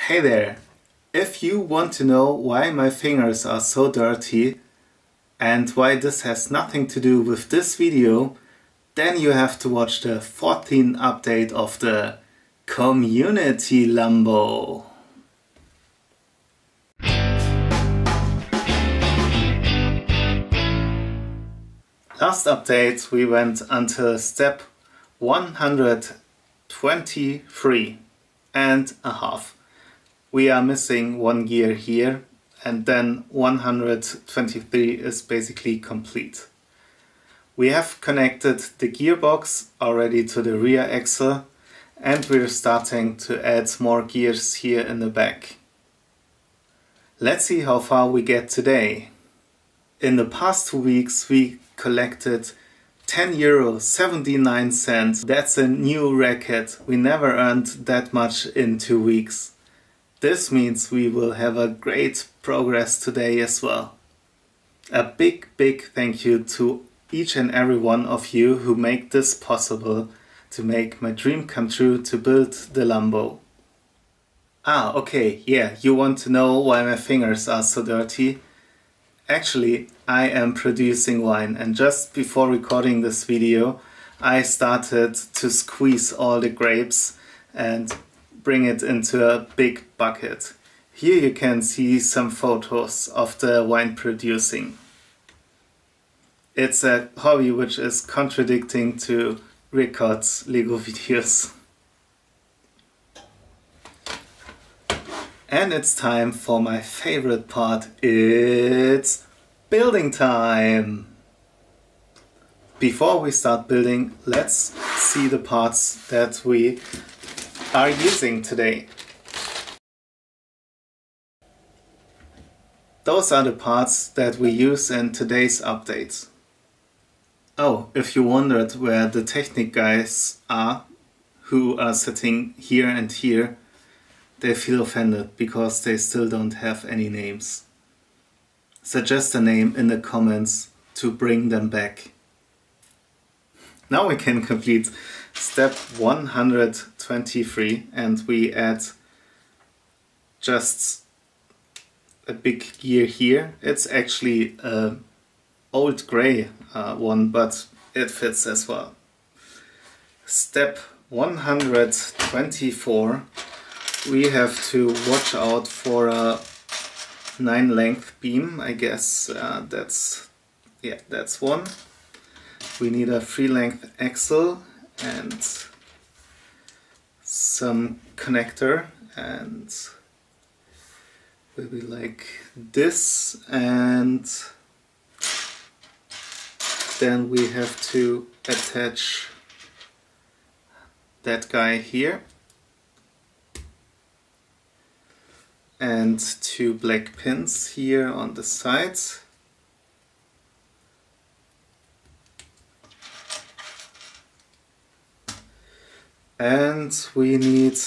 Hey there! If you want to know why my fingers are so dirty and why this has nothing to do with this video, then you have to watch the 14th update of the Community Lambo. Last update we went until step 123 and a half. We are missing one gear here, and then 123 is basically complete. We have connected the gearbox already to the rear axle, and we're starting to add more gears here in the back. Let's see how far we get today. In the past 2 weeks we collected €10.79. That's a new record. We never earned that much in 2 weeks. This means we will have a great progress today as well. A big thank you to each and every one of you who make this possible, to make my dream come true to build the Lambo. Okay, yeah, you want to know why my fingers are so dirty? Actually, I am producing wine, and just before recording this video I started to squeeze all the grapes and bring it into a big bucket. Here you can see some photos of the wine producing. It's a hobby which is contradicting to Rickard's Lego videos. And it's time for my favorite part. It's building time! Before we start building, let's see the parts that we are using today. Those are the parts that we use in today's update. Oh, if you wondered where the Technic Guys are, who are sitting here and here, they feel offended because they still don't have any names. Suggest a name in the comments to bring them back. Now we can complete step 123 and we add just a big gear here. It's actually an old grey one, but it fits as well. Step 124, we have to watch out for a 9 length beam. I guess that's one. We need a 3 length axle and some connector, and maybe like this, and then we have to attach that guy here and 2 black pins here on the sides. And we need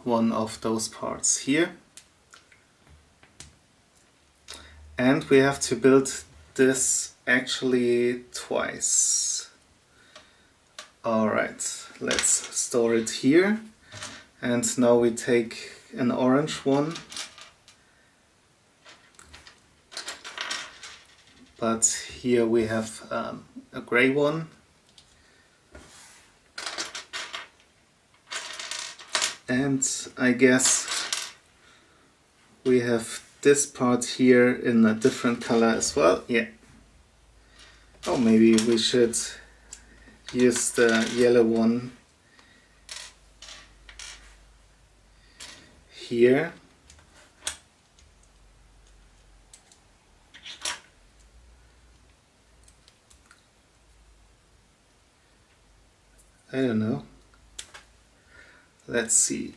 one of those parts here. And we have to build this actually twice. Alright, let's store it here. And now we take an orange one. But here we have a grey one. And I guess we have this part here in a different color as well. Yeah. Oh, maybe we should use the yellow one here. I don't know. Let's see.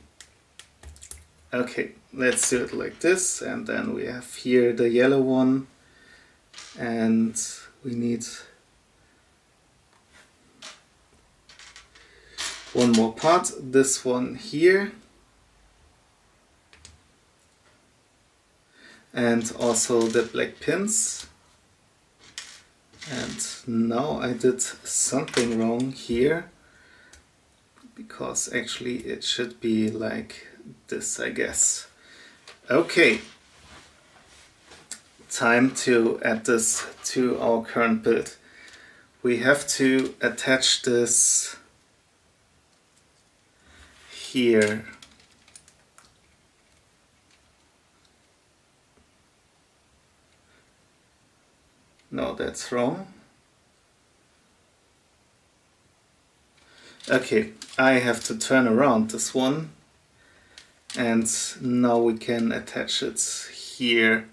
Okay, let's do it like this, and then we have here the yellow one, and we need one more part, this one here, and also the black pins. And now I did something wrong here. because actually it should be like this, I guess. Okay, time to add this to our current build. We have to attach this here. No, that's wrong. Okay, I have to turn around this one, and now we can attach it here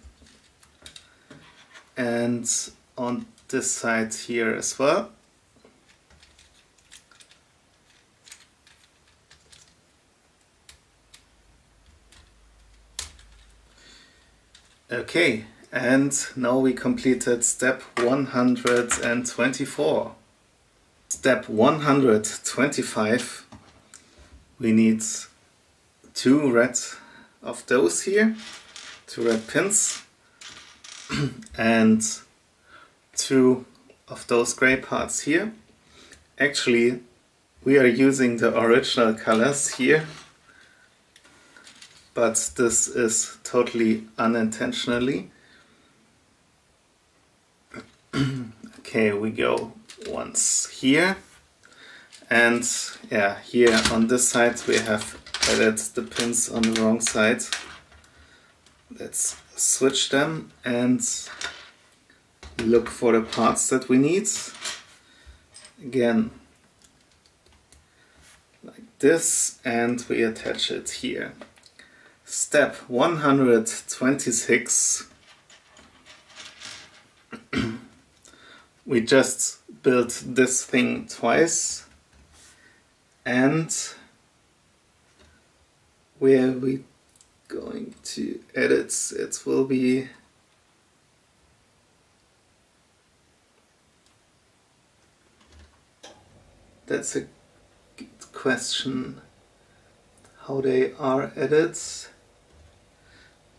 and on this side here as well. Okay, and now we completed step 124. Step 125, we need 2 red of those here, 2 red pins, and 2 of those gray parts here. Actually, we are using the original colors here, but this is totally unintentionally. Okay, we go once here, and yeah, here on this side we have added the pins on the wrong side. Let's switch them and look for the parts that we need. Again, like this, and we attach it here. Step 126. We just built this thing twice, and where we going to edit, it will be that's a good question, how they are edited.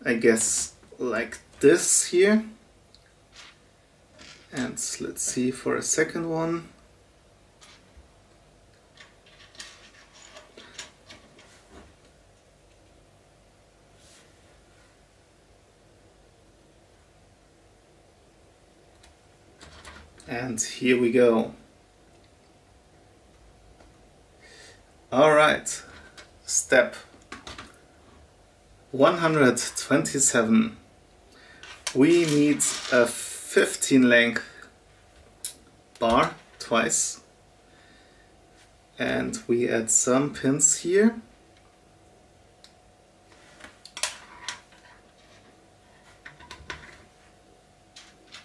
I guess like this here. And let's see for a second one. And here we go. All right, step 127. We need a 15 length bar twice, and we add some pins here.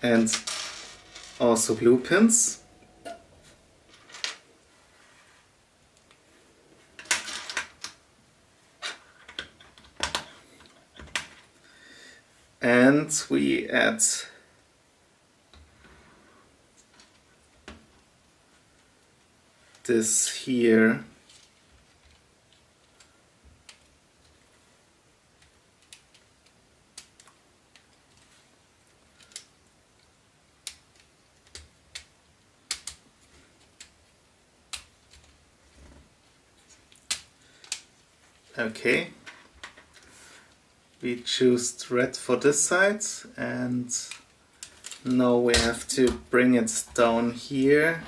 And also blue pins. And we add this here. Okay, we choose red for this side, and now we have to bring it down here.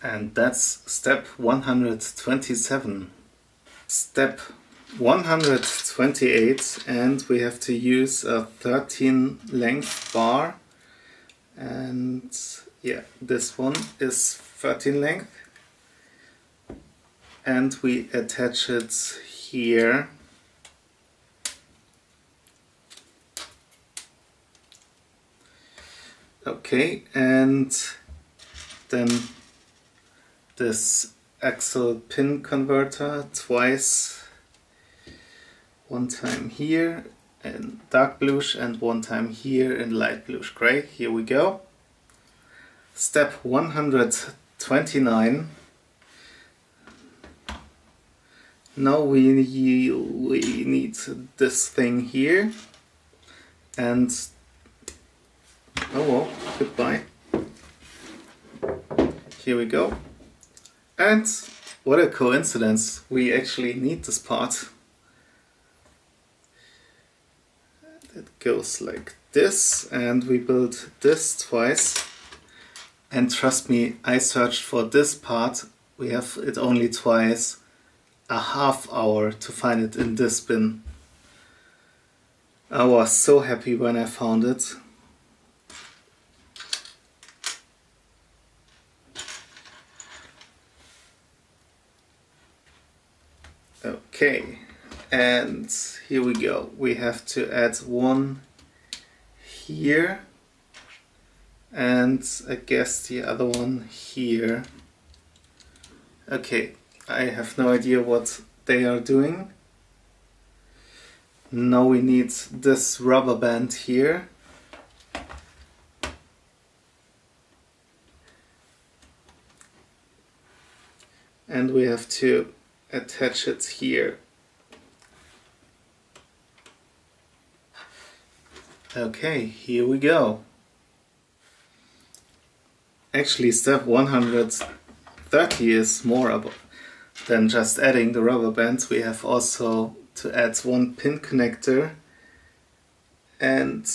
And that's step 127. Step 128, and we have to use a 13 length bar, and yeah, this one is 13 length, and we attach it here. Okay, and then this axle pin converter twice. One time here in dark bluish and one time here in light bluish gray. Here we go. Step 129. Now we need this thing here. And oh well, goodbye. Here we go. And what a coincidence, we actually need this part. It goes like this, and we build this twice. And trust me, I searched for this part. We have it only twice. A half hour to find it in this bin. I was so happy when I found it. Okay, and here we go. We have to add one here, and I guess the other one here. Okay, I have no idea what they are doing. Now we need this rubber band here. And we have to attach it here. Okay, here we go. Actually, step 130 is more than just adding the rubber bands. We have also to add one pin connector, and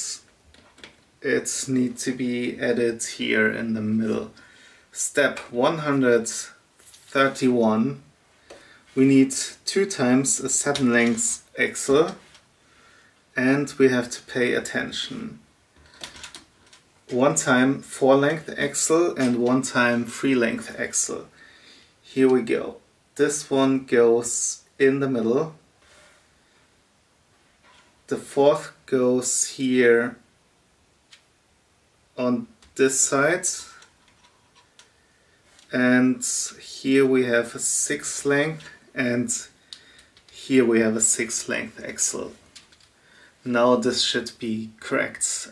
it needs to be added here in the middle. Step 131. We need 2 times a 7 length axle, and we have to pay attention. 1 time 4 length axle and 1 time 3 length axle. Here we go. This one goes in the middle. The 4th goes here on this side. And here we have a 6 length, and here we have a 6 length axle. Now this should be correct.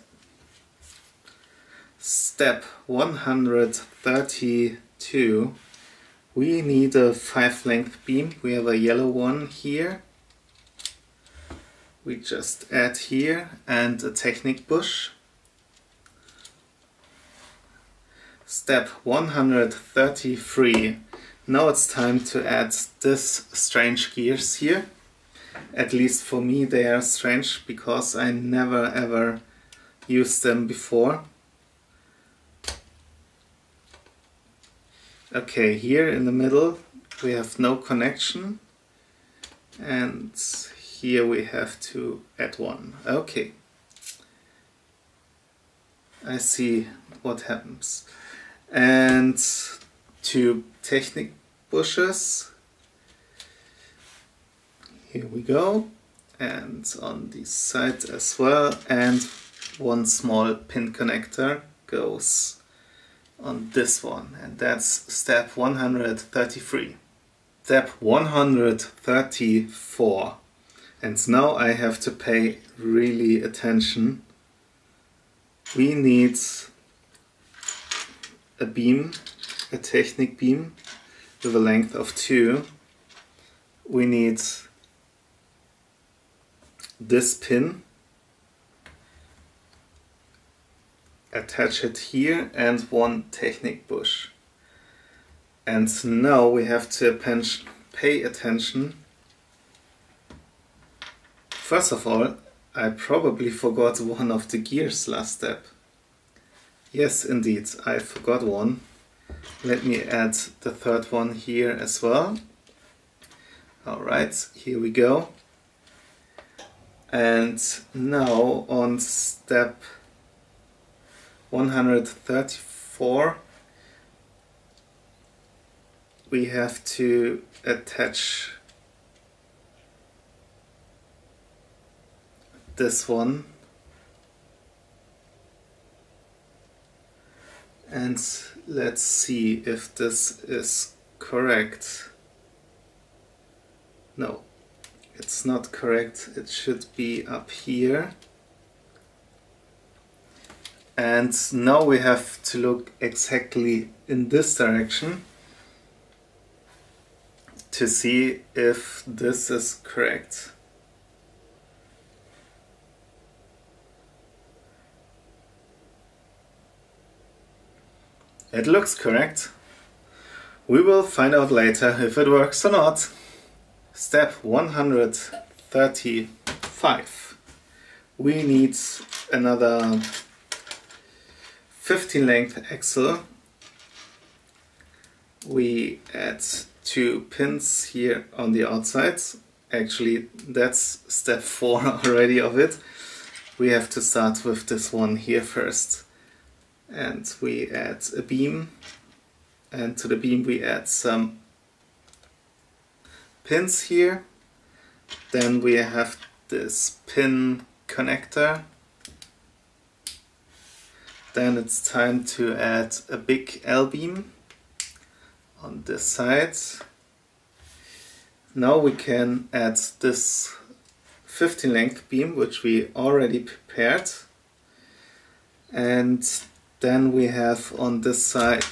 Step 132. We need a 5 length beam. We have a yellow one here. We just add here, and a Technic bush. Step 133. Now it's time to add this strange gears here. At least for me they are strange, because I never ever used them before. Okay, here in the middle we have no connection, and here we have to add one. Okay, I see what happens. And 2 Technic bushes. Here we go. And on the side as well. And 1 small pin connector goes on this one. And that's step 133. Step 134. And now I have to pay really attention. We need a beam, a Technic beam with a length of 2. We need this pin, attach it here, and 1 Technic bush. And now we have to pay attention. First of all, I probably forgot one of the gears last step. Yes, indeed, I forgot one. Let me add the 3rd one here as well. Alright, here we go. And now on step 134 we have to attach this one. And let's see if this is correct. No, it's not correct. It should be up here. And now we have to look exactly in this direction to see if this is correct. It looks correct. We will find out later if it works or not. Step 135. We need another 15 length axle. We add 2 pins here on the outside. Actually, that's step 4 already of it. We have to start with this one here first. And we add a beam. And to the beam we add some pins here. Then we have this pin connector. Then it's time to add a big L-beam on this side. Now we can add this 15 length beam, which we already prepared. And then we have on this side,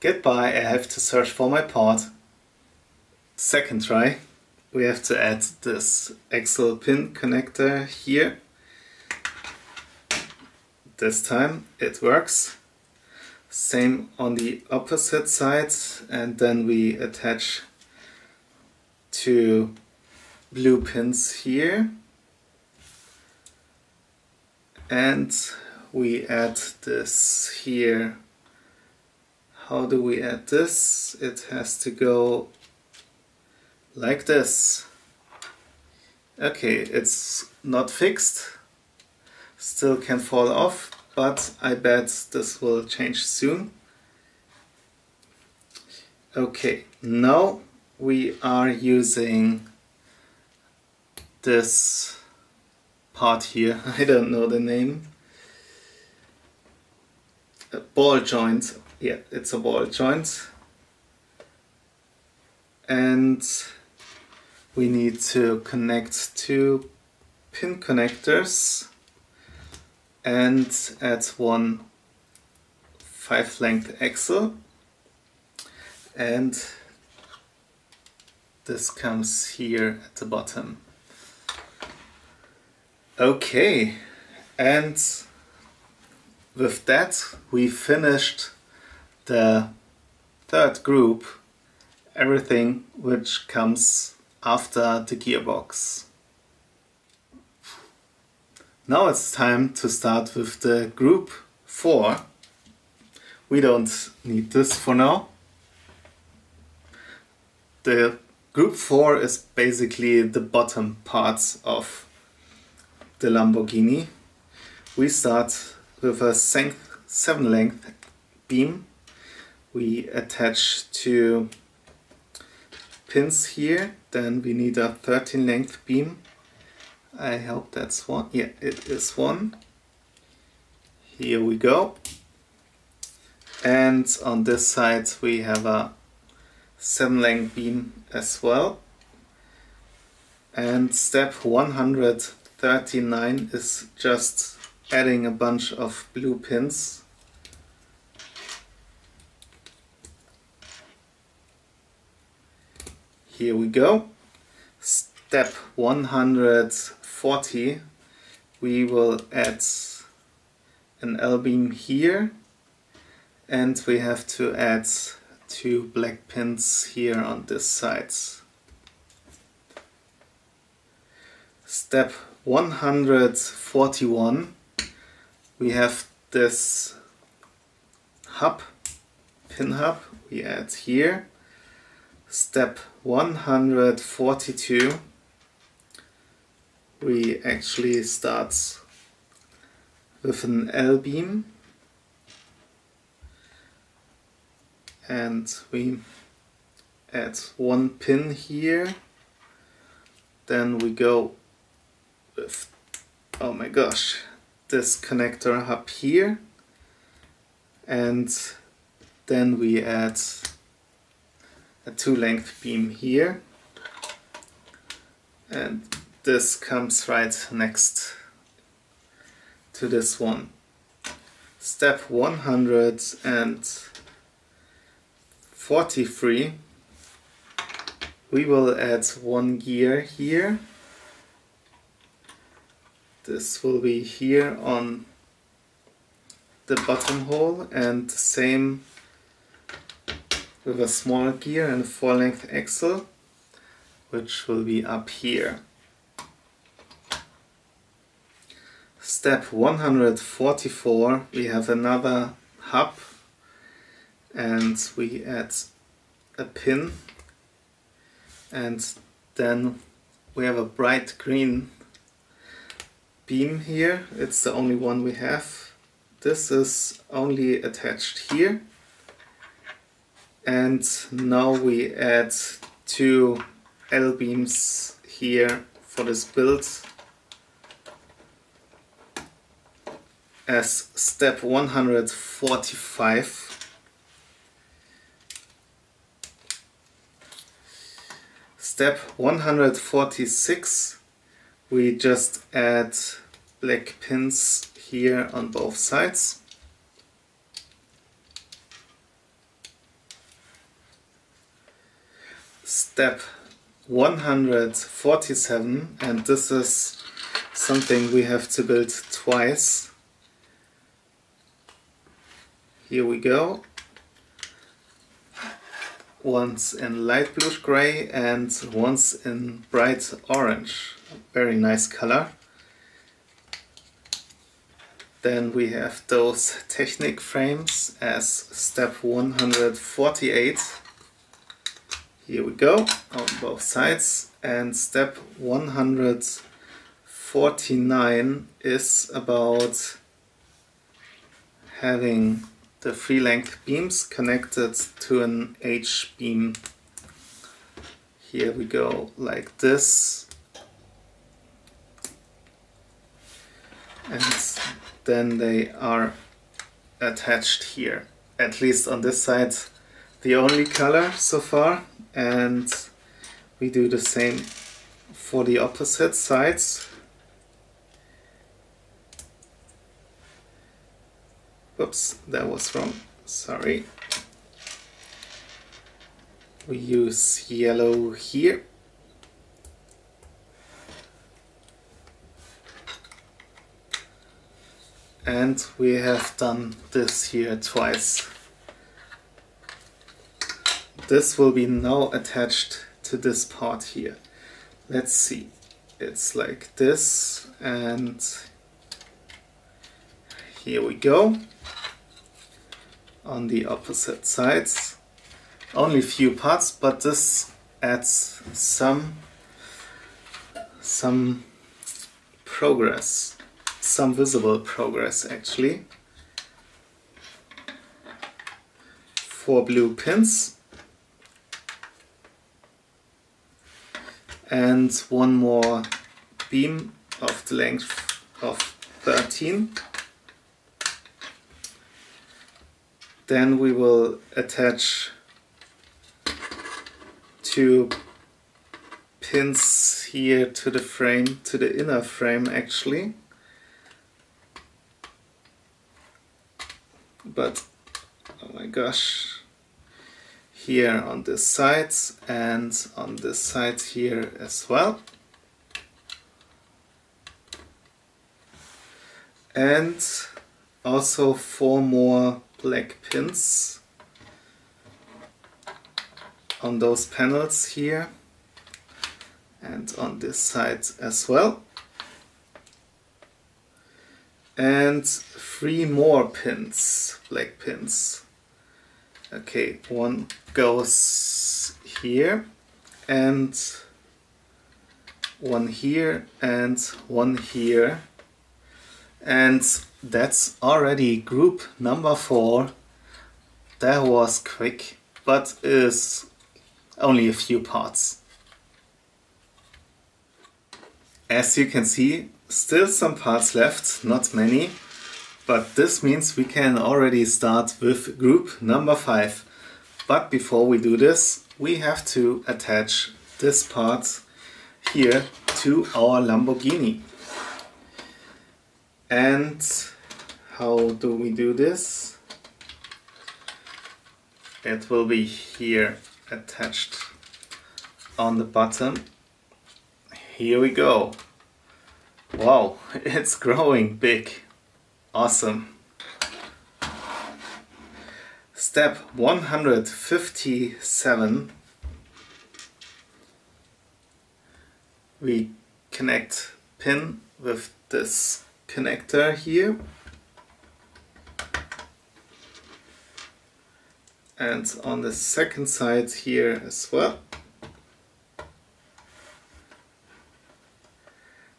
goodbye, I have to search for my part. Second try. We have to add this axle pin connector here. This time it works. Same on the opposite side, and then we attach 2 blue pins here. And we add this here. How do we add this? It has to go like this. Okay, it's not fixed, still can fall off, but I bet this will change soon. Okay, now we are using this part here, I don't know the name. A ball joint, yeah, it's a ball joint. And we need to connect 2 pin connectors and add 1 5 length axle, and this comes here at the bottom. Okay, and with that we finished the third group, everything which comes after the gearbox. Now it's time to start with the group 4. We don't need this for now. The group 4 is basically the bottom parts of the Lamborghini. We start with a 7 length beam. We attach 2 pins here, then we need a 13 length beam. I hope that's one. Yeah, it is one. Here we go. And on this side we have a 7 length beam as well. And step 139 is just adding a bunch of blue pins. Here we go. Step 140, we will add an L-beam here, and we have to add 2 black pins here on this side. Step 141, we have this hub, pin hub, we add here. Step 142, we actually start with an L-beam and we add 1 pin here. Then we go with, oh my gosh, this connector hub here, and then we add a 2 length beam here, and this comes right next to this one. Step 143, we will add 1 gear here. This will be here on the bottom hole, and the same with a smaller gear and a 4-length axle, which will be up here. Step 144, we have another hub and we add a pin, and then we have a bright green beam here. It's the only one we have. This is only attached here, and now we add 2 L beams here for this build as step 145. Step 146, we just add black pins here on both sides. Step 147, and this is something we have to build twice. Here we go. Once in light bluish gray and once in bright orange. Very nice color. Then we have those Technic frames as step 148. Here we go, on both sides. And step 149 is about having the 3-length beams connected to an H-beam. Here we go, like this. And then they are attached here. At least on this side, the only color so far. And we do the same for the opposite sides. Oops, that was wrong, sorry. We use yellow here. And we have done this here twice. This will be now attached to this part here. Let's see. It's like this, and here we go. On the opposite sides. Only few parts, but this adds some progress. Some visible progress actually. 4 blue pins. And 1 more beam of the length of 13. Then we will attach 2 pins here to the frame, to the inner frame actually. But, oh my gosh, here on this side and on this side here as well. And also 4 more black pins on those panels here and on this side as well. And 3 more pins, black pins. Okay, 1 goes here and 1 here and 1 here. And that's already group number 4. That was quick, but is only a few parts. As you can see, still some parts left, not many, but this means we can already start with group number 5. But before we do this, we have to attach this part here to our Lamborghini. And how do we do this? It will be here attached on the bottom. Here we go. Wow, it's growing big. Awesome. Step 157, we connect pin with this connector here, and on the second side here as well.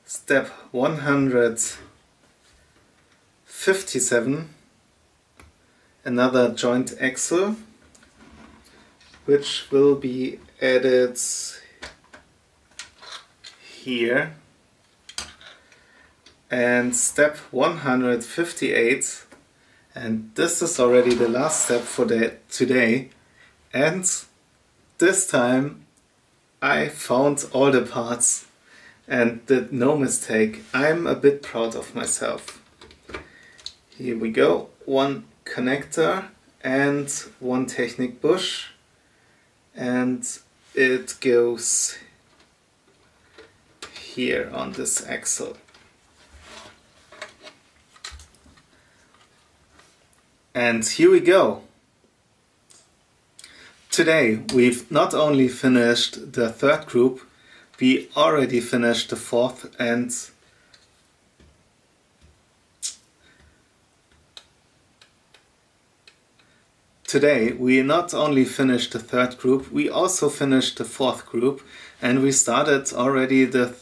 Step 157, another joint axle, which will be added here. And step 158, and this is already the last step for today, and this time I found all the parts and did no mistake. I'm a bit proud of myself. Here we go, one connector and one Technic bush, and it goes here on this axle. And here we go. Today we've not only finished the third group, we already finished the fourth, and today we not only finished the third group, we also finished the fourth group, and we started already the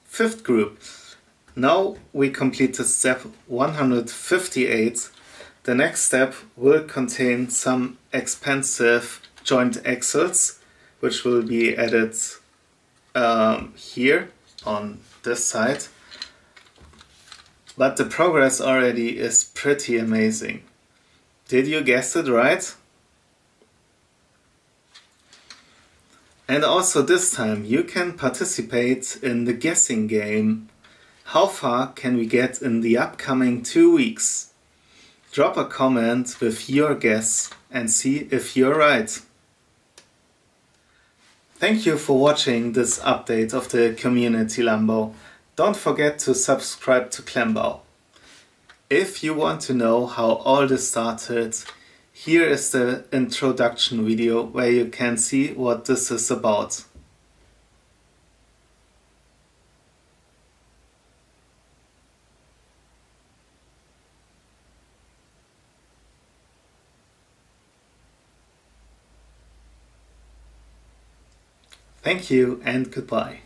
fifth group. Now we completed step 158. The next step will contain some expensive joint axles, which will be added here on this side. But the progress already is pretty amazing. Did you guess it right? And also this time you can participate in the guessing game. How far can we get in the upcoming 2 weeks? Drop a comment with your guess and see if you're right. Thank you for watching this update of the community Lambo. Don't forget to subscribe to Klemmbau. If you want to know how all this started, here is the introduction video where you can see what this is about. Thank you and goodbye.